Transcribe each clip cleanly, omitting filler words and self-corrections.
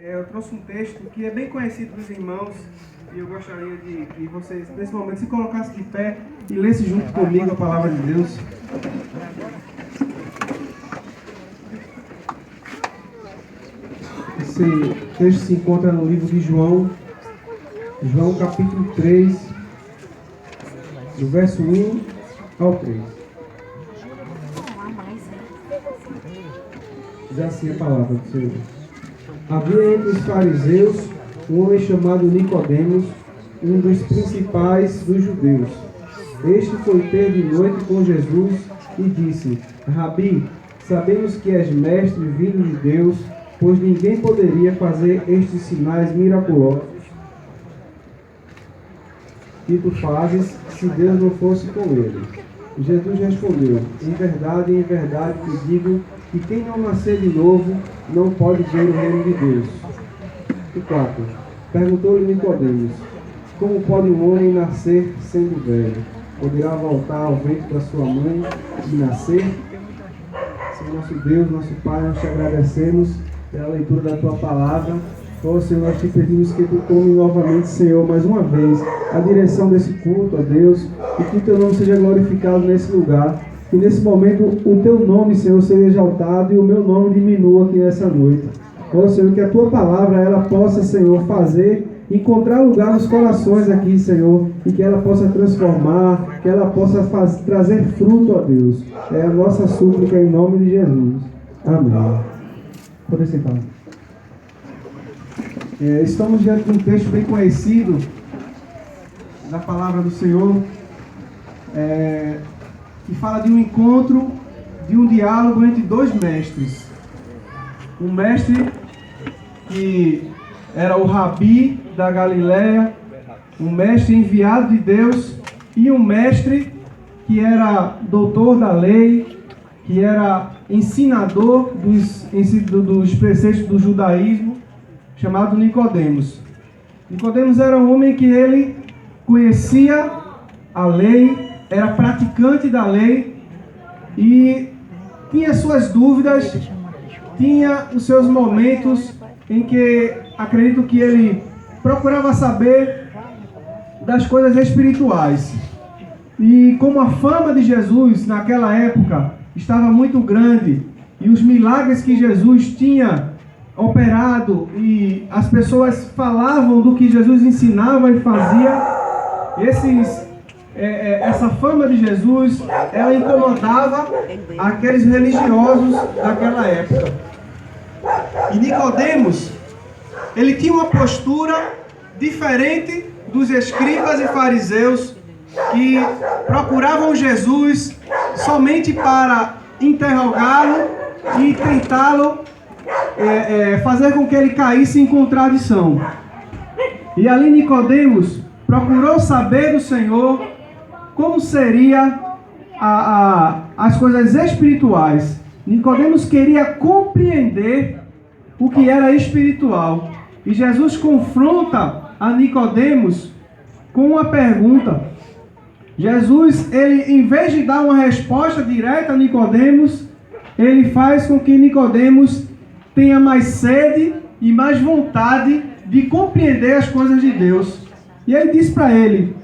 Eu trouxe um texto que é bem conhecido dos irmãos e eu gostaria de que vocês, nesse momento, se colocassem de pé e lessem junto comigo a palavra de Deus. Esse texto se encontra no livro de João, capítulo 3, do verso 1 ao 3. Diz assim a palavra do Senhor. Havia entre os fariseus um homem chamado Nicodemos, um dos principais dos judeus. Este foi ter de noite com Jesus e disse: Rabi, sabemos que és mestre vindo de Deus, pois ninguém poderia fazer estes sinais miraculosos que tu fazes se Deus não fosse com ele. Jesus respondeu: em verdade te digo que quem não nascer de novo não pode ver o reino de Deus. E 4. Perguntou-lhe Nicodemos: como pode um homem nascer sendo velho? Poderá voltar ao ventre da sua mãe e nascer? Senhor nosso Deus, nosso Pai, nós te agradecemos pela leitura da tua palavra. Ó Senhor, nós te pedimos que tu tome novamente, Senhor, mais uma vez, a direção desse culto, ó Deus, e que o teu nome seja glorificado nesse lugar. Que nesse momento o teu nome, Senhor, seja exaltado e o meu nome diminua aqui nessa noite. Ó Senhor, que a tua palavra, ela possa, Senhor, encontrar lugar nos corações aqui, Senhor, e que ela possa transformar, que ela possa trazer fruto, ó Deus. É a nossa súplica em nome de Jesus. Amém. Pode sentar. Estamos diante de um texto bem conhecido da palavra do Senhor, que fala de um encontro, de um diálogo entre dois mestres. Um mestre que era o Rabi da Galileia, um mestre enviado de Deus, e um mestre que era doutor da lei, que era ensinador dos preceitos do judaísmo, chamado Nicodemos. Nicodemos era um homem que ele conhecia a lei, era praticante da lei e tinha suas dúvidas, tinha os seus momentos em que acredito que ele procurava saber das coisas espirituais. E como a fama de Jesus naquela época estava muito grande e os milagres que Jesus tinha operado e as pessoas falavam do que Jesus ensinava e fazia, essa fama de Jesus, ela incomodava aqueles religiosos daquela época. E Nicodemos, ele tinha uma postura diferente dos escribas e fariseus que procuravam Jesus somente para interrogá-lo e tentá-lo fazer com que ele caísse em contradição. E ali Nicodemos procurou saber do Senhor como seria as coisas espirituais. Nicodemos queria compreender o que era espiritual. E Jesus confronta a Nicodemos com uma pergunta. Jesus, ele, em vez de dar uma resposta direta a Nicodemos, ele faz com que Nicodemos tenha mais sede e mais vontade de compreender as coisas de Deus. E ele diz para ele: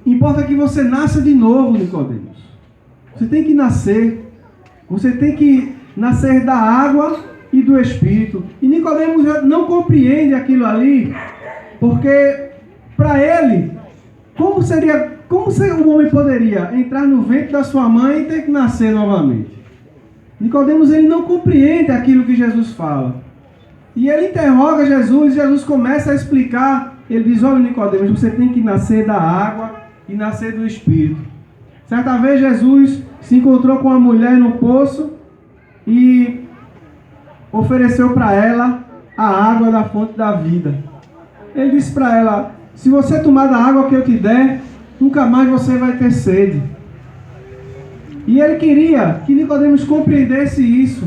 importa que você nasça de novo, Nicodemos. Você tem que nascer. Você tem que nascer da água e do Espírito. E Nicodemos não compreende aquilo ali, porque para ele, como o homem poderia entrar no ventre da sua mãe e ter que nascer novamente? Nicodemos, ele não compreende aquilo que Jesus fala. E ele interroga Jesus, e Jesus começa a explicar. Ele diz: olha, Nicodemos, você tem que nascer da água e nascer do Espírito. Certa vez Jesus se encontrou com uma mulher no poço e ofereceu para ela a água da fonte da vida. Ele disse para ela: se você tomar da água que eu te der, nunca mais você vai ter sede. E ele queria que Nicodemos compreendesse isso,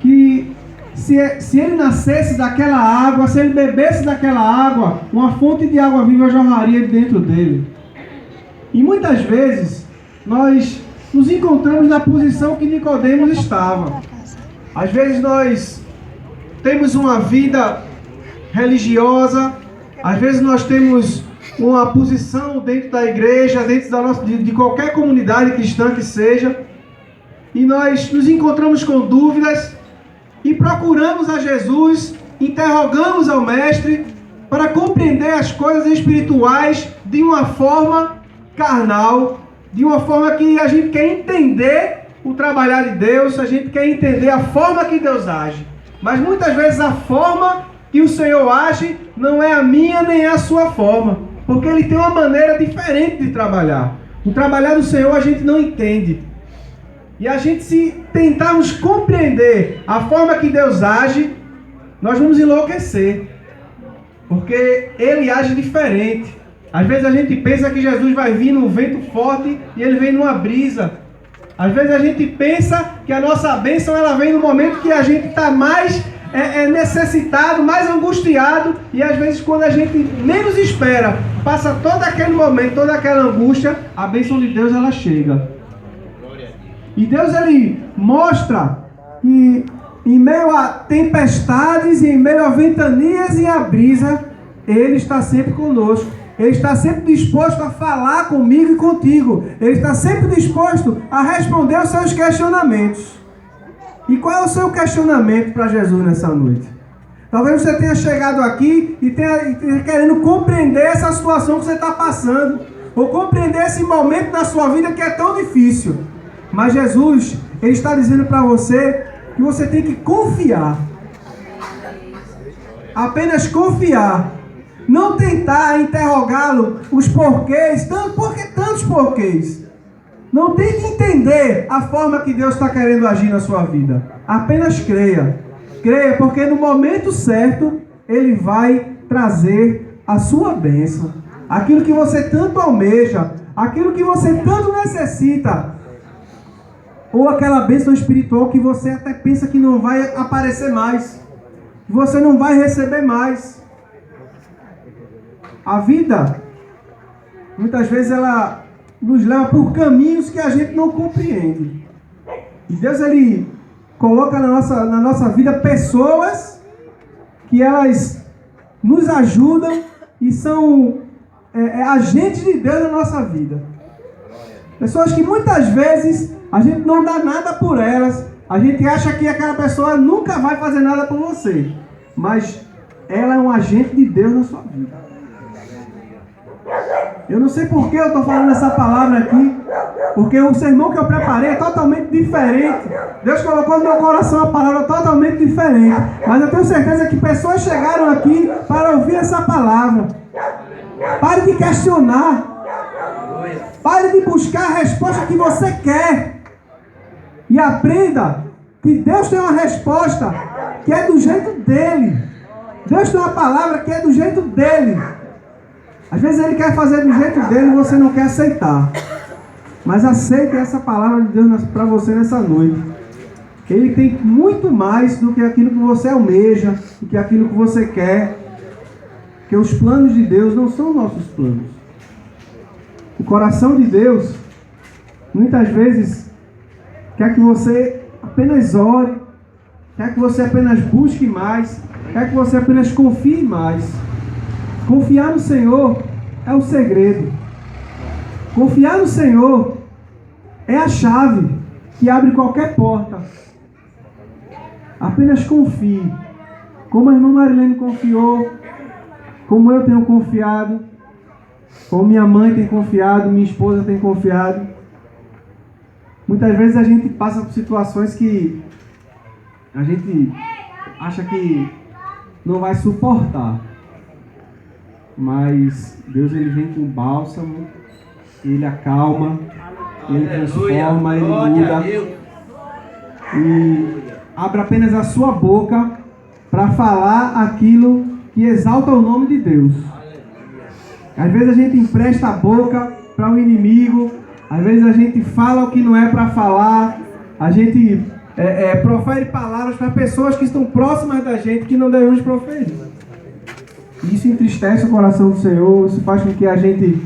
que se ele nascesse daquela água, se ele bebesse daquela água, uma fonte de água viva jorraria de dentro dele. E muitas vezes nós nos encontramos na posição que Nicodemos estava. Às vezes nós temos uma vida religiosa, às vezes nós temos uma posição dentro da igreja, dentro da nossa, de qualquer comunidade cristã que seja, e nós nos encontramos com dúvidas e procuramos a Jesus, interrogamos ao Mestre para compreender as coisas espirituais de uma forma carnal, de uma forma que a gente quer entender o trabalhar de Deus, a gente quer entender a forma que Deus age. Mas muitas vezes a forma que o Senhor age não é a minha nem a sua forma, porque Ele tem uma maneira diferente de trabalhar. O trabalhar do Senhor a gente não entende. E a gente, se tentarmos compreender a forma que Deus age, nós vamos enlouquecer, porque Ele age diferente. Às vezes a gente pensa que Jesus vai vir num vento forte e Ele vem numa brisa. Às vezes a gente pensa que a nossa bênção ela vem no momento que a gente está mais necessitado, mais angustiado, e às vezes quando a gente menos espera, passa todo aquele momento, toda aquela angústia, a bênção de Deus ela chega. E Deus ele mostra que em meio a tempestades, em meio a ventanias e a brisa, Ele está sempre conosco. Ele está sempre disposto a falar comigo e contigo. Ele está sempre disposto a responder aos seus questionamentos. E qual é o seu questionamento para Jesus nessa noite? Talvez você tenha chegado aqui e tenha querendo compreender essa situação que você está passando, ou compreender esse momento da sua vida que é tão difícil. Mas Jesus, Ele está dizendo para você que você tem que confiar. Apenas confiar. Não tentar interrogá-lo os porquês, porque tantos porquês. Não tente entender a forma que Deus está querendo agir na sua vida. Apenas creia. Creia, porque no momento certo, Ele vai trazer a sua bênção. Aquilo que você tanto almeja, aquilo que você tanto necessita. Ou aquela bênção espiritual que você até pensa que não vai aparecer mais. Que você não vai receber mais. A vida, muitas vezes, ela nos leva por caminhos que a gente não compreende. E Deus, Ele coloca na nossa vida pessoas que elas nos ajudam e são agentes de Deus na nossa vida. Pessoas que muitas vezes a gente não dá nada por elas, a gente acha que aquela pessoa nunca vai fazer nada por você, mas ela é um agente de Deus na sua vida. Eu não sei por que eu estou falando essa palavra aqui, porque o sermão que eu preparei é totalmente diferente. Deus colocou no meu coração uma palavra totalmente diferente, mas eu tenho certeza que pessoas chegaram aqui para ouvir essa palavra. Pare de questionar. Pare de buscar a resposta que você quer. E aprenda que Deus tem uma resposta que é do jeito dele. Deus tem uma palavra que é do jeito dele. Às vezes Ele quer fazer do jeito dele e você não quer aceitar. Mas aceite essa palavra de Deus para você nessa noite. Ele tem muito mais do que aquilo que você almeja, do que aquilo que você quer. Porque os planos de Deus não são nossos planos. O coração de Deus, muitas vezes, quer que você apenas ore, quer que você apenas busque mais, quer que você apenas confie mais. Confiar no Senhor é o segredo. Confiar no Senhor é a chave que abre qualquer porta. Apenas confie. Como a irmã Marilene confiou, como eu tenho confiado, como minha mãe tem confiado, minha esposa tem confiado. Muitas vezes a gente passa por situações que a gente acha que não vai suportar. Mas Deus, Ele vem com bálsamo, Ele acalma, Ele transforma, Ele muda. E abre apenas a sua boca para falar aquilo que exalta o nome de Deus. Às vezes a gente empresta a boca para o inimigo, às vezes a gente fala o que não é para falar, a gente profere palavras para pessoas que estão próximas da gente que não devemos proferir. Isso entristece o coração do Senhor, isso faz com que a gente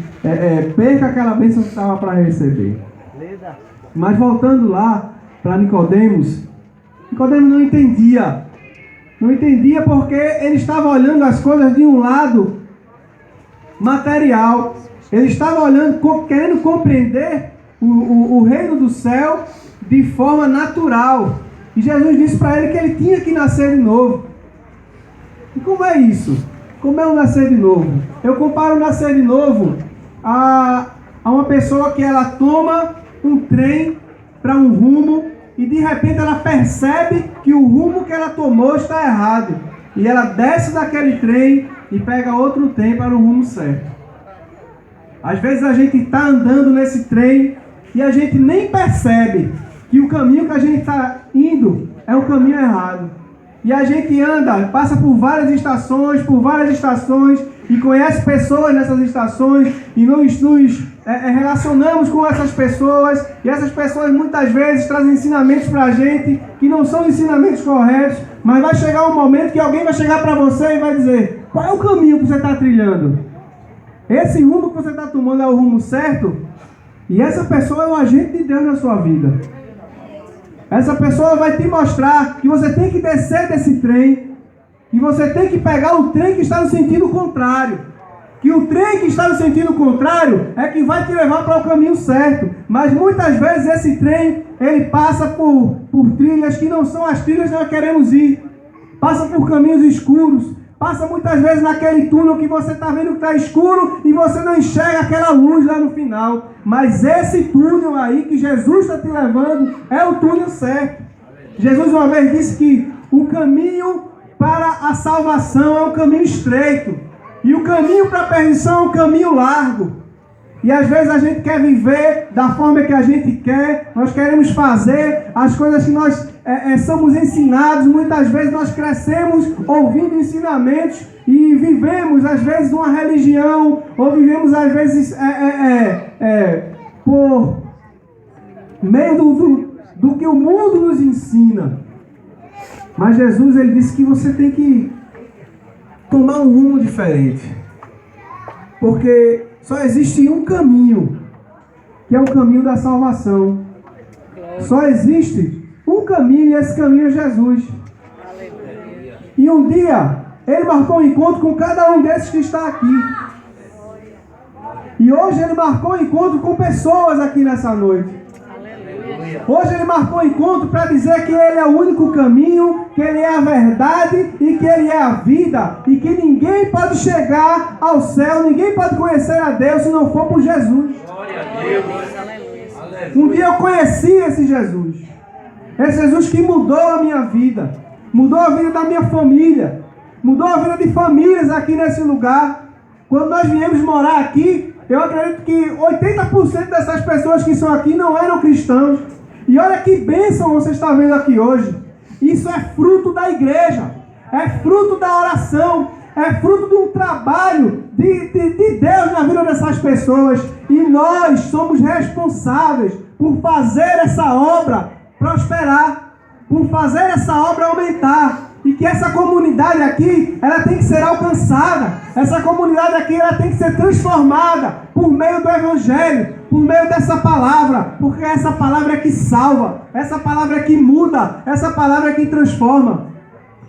perca aquela bênção que estava para receber. Mas voltando lá para Nicodemos, Nicodemos não entendia Não entendia porque ele estava olhando as coisas de um lado material. Ele estava olhando, querendo compreender o reino do céu de forma natural. E Jesus disse para ele que ele tinha que nascer de novo. E como é isso? Como é o nascer de novo? Eu comparo o nascer de novo a uma pessoa que ela toma um trem para um rumo e de repente ela percebe que o rumo que ela tomou está errado. E ela desce daquele trem e pega outro trem para o rumo certo. Às vezes a gente está andando nesse trem e a gente nem percebe que o caminho que a gente está indo é o caminho errado. E a gente anda, passa por várias estações e conhece pessoas nessas estações e nos relacionamos com essas pessoas, e essas pessoas muitas vezes trazem ensinamentos para a gente que não são ensinamentos corretos, mas vai chegar um momento que alguém vai chegar para você e vai dizer: qual é o caminho que você está trilhando? Esse rumo que você está tomando é o rumo certo? E essa pessoa é o agente de Deus na sua vida. Essa pessoa vai te mostrar que você tem que descer desse trem e você tem que pegar o trem que está no sentido contrário. Que o trem que está no sentido contrário é que vai te levar para o caminho certo. Mas muitas vezes esse trem, ele passa por trilhas que não são as trilhas que nós queremos ir. Passa por caminhos escuros. Passa muitas vezes naquele túnel que você está vendo que está escuro e você não enxerga aquela luz lá no final. Mas esse túnel aí que Jesus está te levando é o túnel certo. Jesus uma vez disse que o caminho para a salvação é um caminho estreito. E o caminho para a perdição é um caminho largo. E às vezes a gente quer viver da forma que a gente quer. Nós queremos fazer as coisas que nós somos ensinados. Muitas vezes nós crescemos ouvindo ensinamentos e vivemos às vezes uma religião, ou vivemos às vezes por meio do que o mundo nos ensina. Mas Jesus, ele disse que você tem que tomar um rumo diferente, porque só existe um caminho, que é o caminho da salvação. Só existe um caminho, e esse caminho é Jesus. E um dia ele marcou um encontro com cada um desses que está aqui. E hoje ele marcou um encontro com pessoas aqui nessa noite. Hoje ele marcou um encontro para dizer que ele é o único caminho, que ele é a verdade e que ele é a vida. E que ninguém pode chegar ao céu, ninguém pode conhecer a Deus se não for por Jesus. Glória a Deus. Um dia eu conheci esse Jesus. Esse Jesus que mudou a minha vida. Mudou a vida da minha família. Mudou a vida de famílias aqui nesse lugar. Quando nós viemos morar aqui, eu acredito que 80% dessas pessoas que estão aqui não eram cristãos. E olha que bênção você está vendo aqui hoje. Isso é fruto da igreja. É fruto da oração. É fruto de um trabalho de Deus na vida dessas pessoas. E nós somos responsáveis por fazer essa obra prosperar. Por fazer essa obra aumentar. E que essa comunidade aqui, ela tem que ser alcançada. Essa comunidade aqui, ela tem que ser transformada por meio do Evangelho, por meio dessa palavra, porque essa palavra é que salva, essa palavra é que muda, essa palavra é que transforma.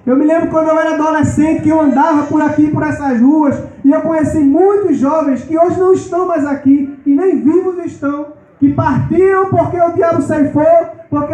Eu me lembro quando eu era adolescente, que eu andava por aqui, por essas ruas, e eu conheci muitos jovens que hoje não estão mais aqui, e nem vivos estão, que partiram porque o diabo ceifou, porque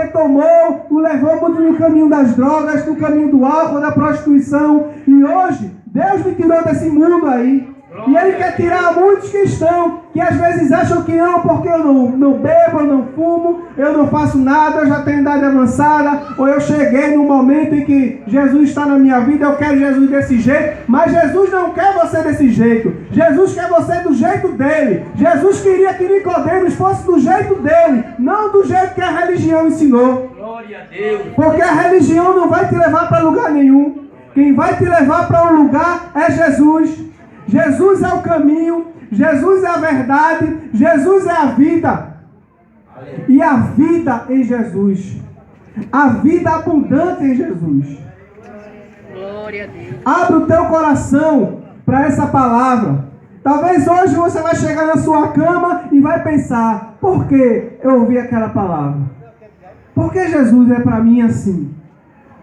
o levou muito no caminho das drogas, no caminho do álcool, da prostituição. E hoje, Deus me tirou desse mundo aí. E Ele quer tirar muitos que estão, que às vezes acham que não, porque eu não bebo, eu não fumo, eu não faço nada, eu já tenho idade avançada, ou eu cheguei num momento em que Jesus está na minha vida, eu quero Jesus desse jeito. Mas Jesus não quer você desse jeito. Jesus quer você do jeito dele. Jesus queria que Nicodemos fosse do jeito dele, não do jeito que a religião ensinou. Glória a Deus. Porque a religião não vai te levar para lugar nenhum. Quem vai te levar para um lugar é Jesus. Jesus é o caminho, Jesus é a verdade, Jesus é a vida. E a vida em Jesus. A vida abundante em Jesus. Glória a Deus. Abre o teu coração para essa palavra. Talvez hoje você vai chegar na sua cama e vai pensar: por que eu ouvi aquela palavra? Por que Jesus é para mim assim?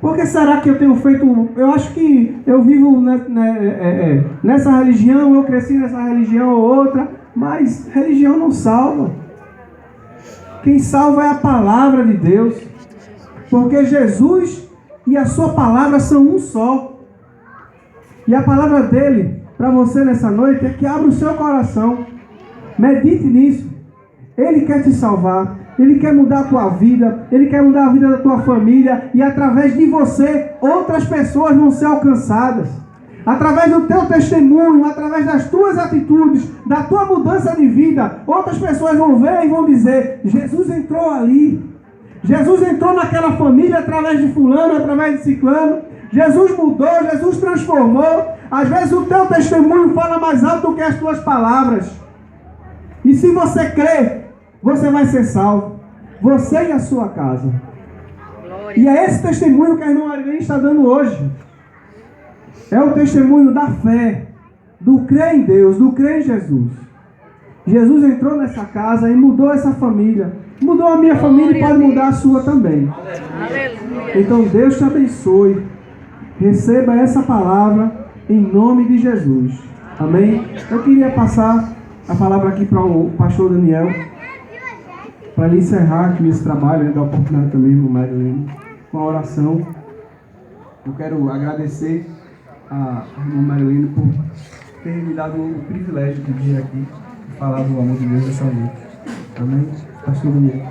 Por que será que eu tenho feito... Eu acho que eu vivo nessa religião, eu cresci nessa religião ou outra, mas religião não salva. Quem salva é a palavra de Deus. Porque Jesus e a sua palavra são um só. E a palavra dele, para você nessa noite, é que abra o seu coração. Medite nisso. Ele quer te salvar. Ele quer mudar a tua vida. Ele quer mudar a vida da tua família. E através de você, outras pessoas vão ser alcançadas. Através do teu testemunho, através das tuas atitudes, da tua mudança de vida, outras pessoas vão ver e vão dizer: Jesus entrou ali. Jesus entrou naquela família através de fulano, através de ciclano. Jesus mudou, Jesus transformou. Às vezes o teu testemunho fala mais alto do que as tuas palavras. E se você crer, você vai ser salvo. Você e a sua casa. Glória. E é esse testemunho que a irmã Marilene está dando hoje. É o testemunho da fé, do crer em Deus, do crer em Jesus. Jesus entrou nessa casa e mudou essa família. Mudou a minha família e pode mudar a sua também. Aleluia. Então Deus te abençoe. Receba essa palavra em nome de Jesus. Amém? Eu queria passar a palavra aqui para o pastor Daniel, para ele encerrar aqui esse trabalho, dar oportunidade também, irmão Marilene, com a oração. Eu quero agradecer a irmã Marilene por ter me dado o privilégio de vir aqui e falar do amor de Deus nessa noite. Amém? Pastor Daniel.